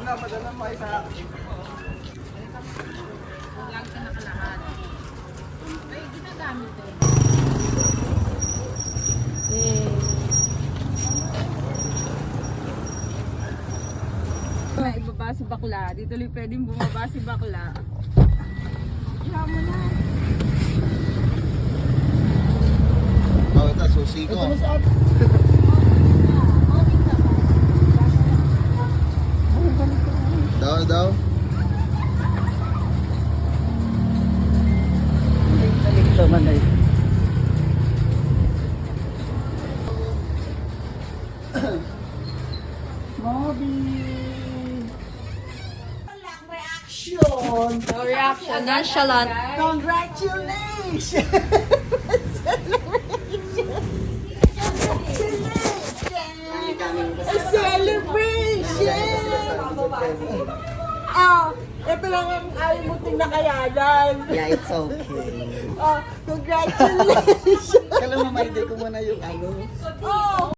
Padala mo kayo sa akin. Lang ka nakalahat. Ay, ginagamit eh. May ibaba si bakla. Dito ulit pwedeng bumaba si bakla. Iha mo na. Oh, ito, susi ko. Daw. Balik naman ay. No reaction. Nonchalant. Congratulations! Celebration! Ito lang ang ayaw mo tinakayanan. Yeah, it's okay. Congratulations! Kailan mo maide ko muna yung ano? Oh,